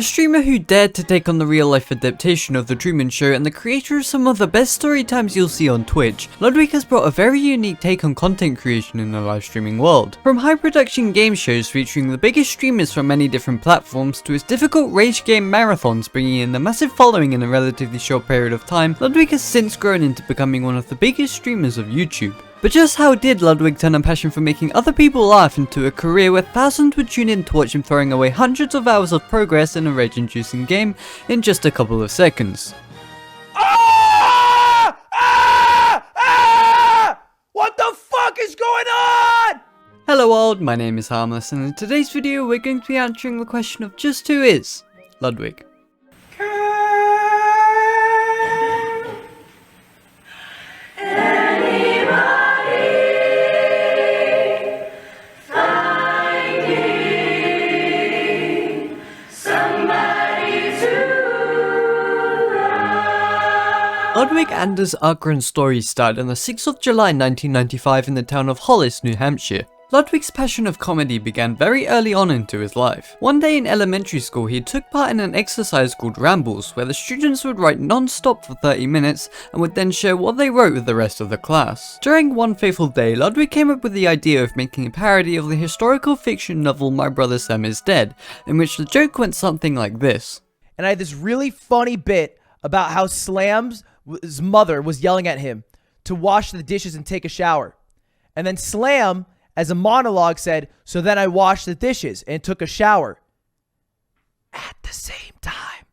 The streamer who dared to take on the real-life adaptation of The Truman Show and the creator of some of the best story times you'll see on Twitch, Ludwig has brought a very unique take on content creation in the live streaming world. From high-production game shows featuring the biggest streamers from many different platforms to his difficult rage game marathons bringing in a massive following in a relatively short period of time, Ludwig has since grown into becoming one of the biggest streamers of YouTube. But just how did Ludwig turn a passion for making other people laugh into a career where thousands would tune in to watch him throwing away hundreds of hours of progress in a rage-inducing game in just a couple of seconds? What the fuck is going on? Hello world, my name is Harmless, and in today's video we're going to be answering the question of just who is Ludwig. Ludwig Anders Akron's story started on the 6th of July 1995 in the town of Hollis, New Hampshire. Ludwig's passion of comedy began very early on into his life. One day in elementary school he took part in an exercise called Rambles, where the students would write non-stop for 30 minutes and would then share what they wrote with the rest of the class. During one fateful day, Ludwig came up with the idea of making a parody of the historical fiction novel My Brother Sam is Dead, in which the joke went something like this. And I had this really funny bit about how Slam's mother was yelling at him to wash the dishes and take a shower. And then Slam, as a monologue, said, "So then I washed the dishes and took a shower." At the same time.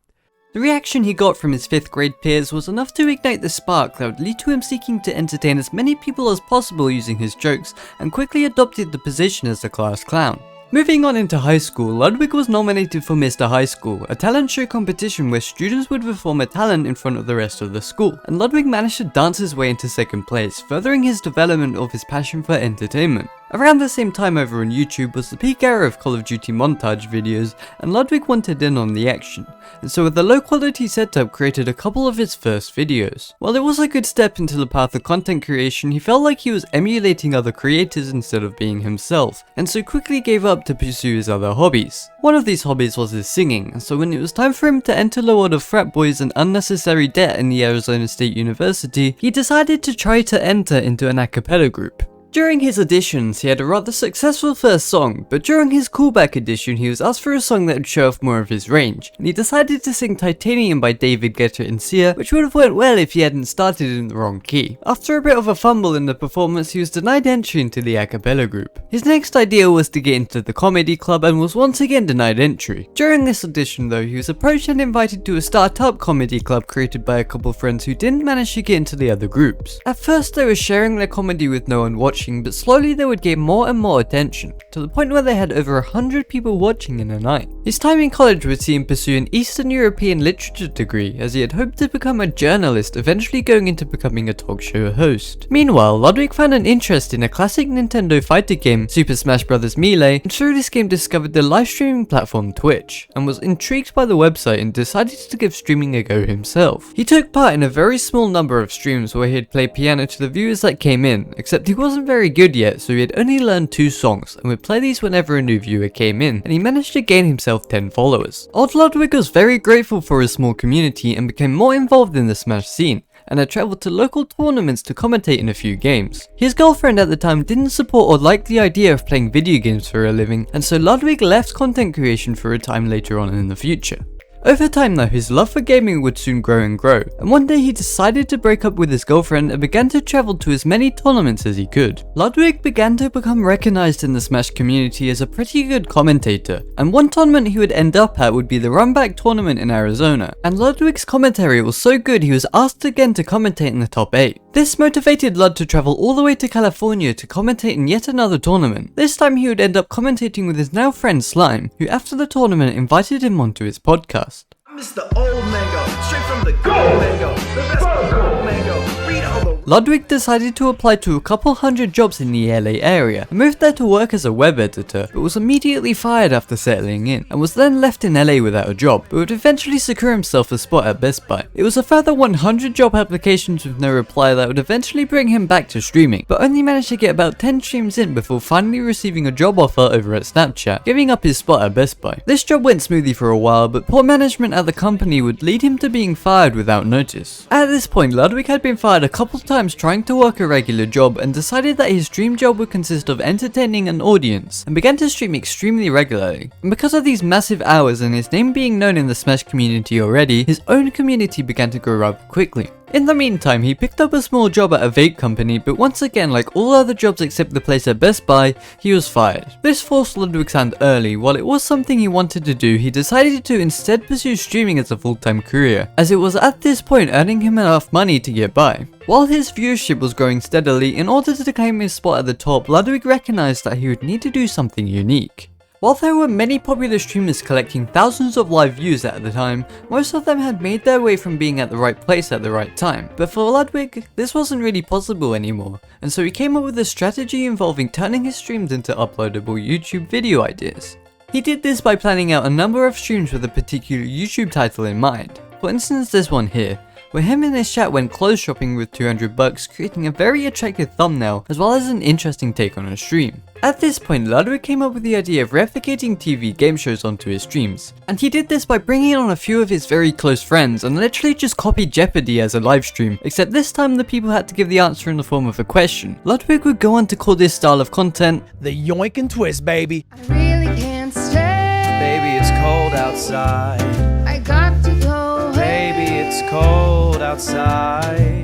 The reaction he got from his 5th grade peers was enough to ignite the spark that would lead to him seeking to entertain as many people as possible using his jokes, and quickly adopted the position as the class clown. Moving on into high school, Ludwig was nominated for Mr. High School, a talent show competition where students would perform a talent in front of the rest of the school, and Ludwig managed to dance his way into 2nd place, furthering his development of his passion for entertainment. Around the same time over on YouTube was the peak era of Call of Duty montage videos, and Ludwig wanted in on the action, and so with a low quality setup created a couple of his first videos. While it was a good step into the path of content creation, he felt like he was emulating other creators instead of being himself, and so quickly gave up to pursue his other hobbies. One of these hobbies was his singing, and so when it was time for him to enter the world of frat boys and unnecessary debt in the Arizona State University, he decided to try to enter into an a cappella group. During his auditions, he had a rather successful first song, but during his callback audition he was asked for a song that would show off more of his range, and he decided to sing Titanium by David Guetta and Sia, which would have went well if he hadn't started in the wrong key. After a bit of a fumble in the performance, he was denied entry into the a cappella group. His next idea was to get into the comedy club and was once again denied entry. During this audition though, he was approached and invited to a start-up comedy club created by a couple friends who didn't manage to get into the other groups. At first they were sharing their comedy with no one watching, but slowly they would gain more and more attention, to the point where they had over 100 people watching in a night. His time in college would see him pursue an Eastern European literature degree, as he had hoped to become a journalist, eventually going into becoming a talk show host. Meanwhile, Ludwig found an interest in a classic Nintendo fighter game, Super Smash Bros. Melee, and through this game discovered the live streaming platform Twitch, and was intrigued by the website and decided to give streaming a go himself. He took part in a very small number of streams where he'd play piano to the viewers that came in, except he wasn't very good yet, so he had only learned 2 songs and would play these whenever a new viewer came in, and he managed to gain himself 10 followers. Old Ludwig was very grateful for his small community and became more involved in the Smash scene, and had travelled to local tournaments to commentate in a few games. His girlfriend at the time didn't support or like the idea of playing video games for a living, and so Ludwig left content creation for a time later on in the future. Over time though, his love for gaming would soon grow and grow, and one day he decided to break up with his girlfriend and began to travel to as many tournaments as he could. Ludwig began to become recognized in the Smash community as a pretty good commentator, and one tournament he would end up at would be the Runback tournament in Arizona, and Ludwig's commentary was so good he was asked again to commentate in the top 8. This motivated Lud to travel all the way to California to commentate in yet another tournament. This time he would end up commentating with his now friend Slime, who after the tournament invited him onto his podcast. Mr. Old Mango, straight from the gold mango, the best gold mango. Read all the Ludwig decided to apply to a couple hundred jobs in the LA area and moved there to work as a web editor, but was immediately fired after settling in, and was then left in LA without a job, but would eventually secure himself a spot at Best Buy. It was a further 100 job applications with no reply that would eventually bring him back to streaming, but only managed to get about 10 streams in before finally receiving a job offer over at Snapchat, giving up his spot at Best Buy. This job went smoothly for a while, but poor management at the company would lead him to being fired without notice. At this point, Ludwig had been fired a couple times trying to work a regular job and decided that his dream job would consist of entertaining an audience, and began to stream extremely regularly. And because of these massive hours and his name being known in the Smash community already, his own community began to grow rather quickly. In the meantime, he picked up a small job at a vape company, but once again, like all other jobs except the place at Best Buy, he was fired. This forced Ludwig's hand early. While it was something he wanted to do, he decided to instead pursue streaming as a full-time career, as it was at this point earning him enough money to get by. While his viewership was growing steadily, in order to claim his spot at the top, Ludwig recognized that he would need to do something unique. While there were many popular streamers collecting thousands of live views at the time, most of them had made their way from being at the right place at the right time. But for Ludwig, this wasn't really possible anymore, and so he came up with a strategy involving turning his streams into uploadable YouTube video ideas. He did this by planning out a number of streams with a particular YouTube title in mind. For instance, this one here, where him and his chat went clothes shopping with 200 bucks, creating a very attractive thumbnail as well as an interesting take on a stream. At this point, Ludwig came up with the idea of replicating TV game shows onto his streams, and he did this by bringing on a few of his very close friends and literally just copied Jeopardy as a live stream, except this time the people had to give the answer in the form of a question. Ludwig would go on to call this style of content The yoink and twist, baby. I really can't stay. Baby, it's cold outside. I got to go. Baby, it's cold outside.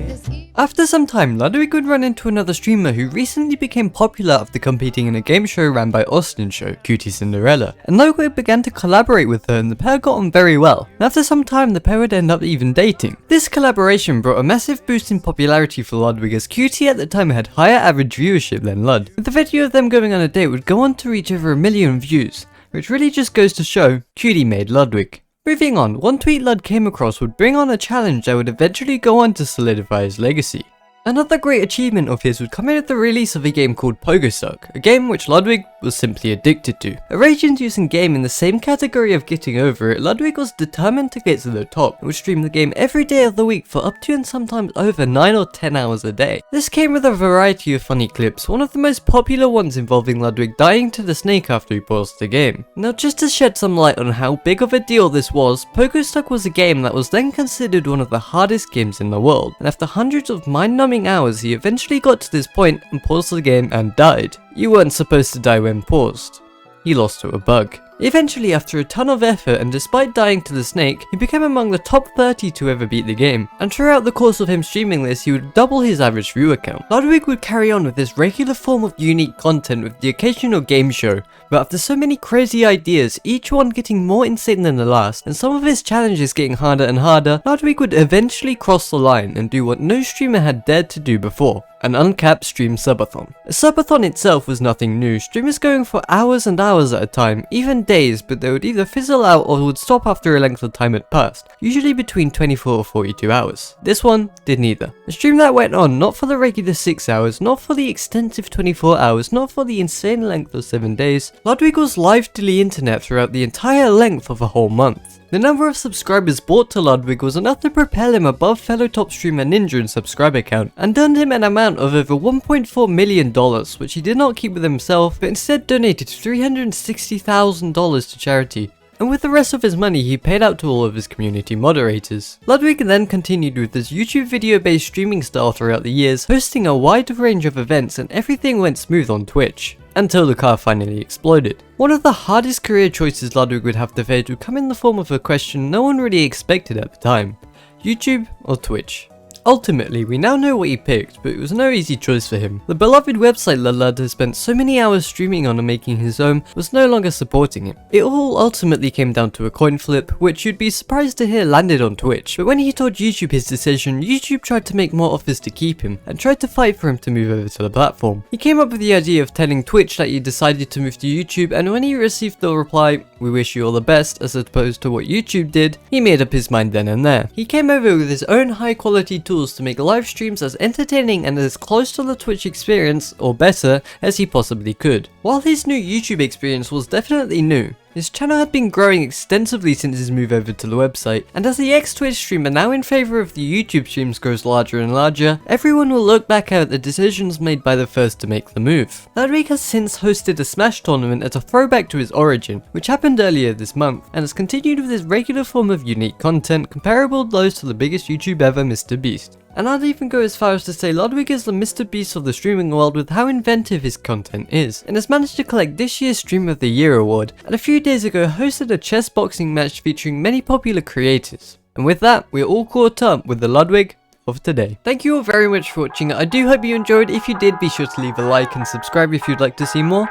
After some time, Ludwig would run into another streamer who recently became popular after competing in a game show ran by Austin Show, Cutie Cinderella, and Ludwig began to collaborate with her and the pair got on very well. And after some time, the pair would end up even dating. This collaboration brought a massive boost in popularity for Ludwig, as Cutie at the time had higher average viewership than Lud. With the video of them going on a date would go on to reach over 1 million views, which really just goes to show Cutie made Ludwig. Moving on, one tweet Lud came across would bring on a challenge that would eventually go on to solidify his legacy. Another great achievement of his would come in at the release of a game called Pogostuck, a game which Ludwig was simply addicted to. A rage-inducing game in the same category of getting over it, Ludwig was determined to get to the top and would stream the game every day of the week for up to and sometimes over 9 or 10 hours a day. This came with a variety of funny clips, one of the most popular ones involving Ludwig dying to the snake after he paused the game. Now, just to shed some light on how big of a deal this was, Pogostuck was a game that was then considered one of the hardest games in the world, and after hundreds of mind-numbing hours, he eventually got to this point and paused the game and died. You weren't supposed to die when paused. He lost to a bug. Eventually, after a ton of effort and despite dying to the snake, he became among the top 30 to ever beat the game, and throughout the course of him streaming this, he would double his average viewer count. Ludwig would carry on with this regular form of unique content with the occasional game show, but after so many crazy ideas, each one getting more insane than the last, and some of his challenges getting harder and harder, Ludwig would eventually cross the line and do what no streamer had dared to do before. An uncapped stream subathon. A subathon itself was nothing new, streamers going for hours and hours at a time, even days, but they would either fizzle out or would stop after a length of time had passed, usually between 24 or 42 hours. This one did neither. A stream that went on not for the regular 6 hours, not for the extensive 24 hours, not for the insane length of 7 days, Ludwig was live to the internet throughout the entire length of a whole month. The number of subscribers brought to Ludwig was enough to propel him above fellow top streamer Ninja in subscriber count, and earned him an amount of over $1.4 million, which he did not keep with himself, but instead donated $360,000 to charity. And with the rest of his money, he paid out to all of his community moderators. Ludwig then continued with his YouTube video-based streaming style throughout the years, hosting a wide range of events, and everything went smooth on Twitch. Until the car finally exploded. One of the hardest career choices Ludwig would have to face would come in the form of a question no one really expected at the time: YouTube or Twitch? Ultimately, we now know what he picked, but it was no easy choice for him. The beloved website Lud has spent so many hours streaming on and making his own was no longer supporting him. It all ultimately came down to a coin flip, which you'd be surprised to hear landed on Twitch. But when he told YouTube his decision, YouTube tried to make more offers to keep him, and tried to fight for him to move over to the platform. He came up with the idea of telling Twitch that he decided to move to YouTube, and when he received the reply, "We wish you all the best," as opposed to what YouTube did, he made up his mind then and there. He came over with his own high quality tools tools to make live streams as entertaining and as close to the Twitch experience, or better, as he possibly could. While his new YouTube experience was definitely new, his channel had been growing extensively since his move over to the website, and as the ex-Twitch streamer now in favour of the YouTube streams grows larger and larger, everyone will look back at the decisions made by the first to make the move. Ludwig has since hosted a Smash tournament as a throwback to his origin, which happened earlier this month, and has continued with his regular form of unique content comparable to those to the biggest YouTube ever, Mr. Beast. And I'd even go as far as to say Ludwig is the Mr. Beast of the streaming world with how inventive his content is, and has managed to collect this year's Stream of the Year award, and a few days ago hosted a chess boxing match featuring many popular creators. And with that, we're all caught up with the Ludwig of today. Thank you all very much for watching. I do hope you enjoyed. If you did, be sure to leave a like and subscribe if you'd like to see more.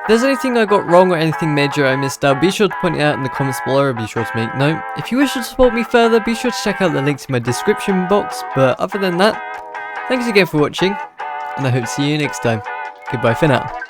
If there's anything I got wrong or anything major I missed out, be sure to point it out in the comments below, or be sure to make note. If you wish to support me further, be sure to check out the links in my description box, but other than that, thanks again for watching, and I hope to see you next time. Goodbye for now.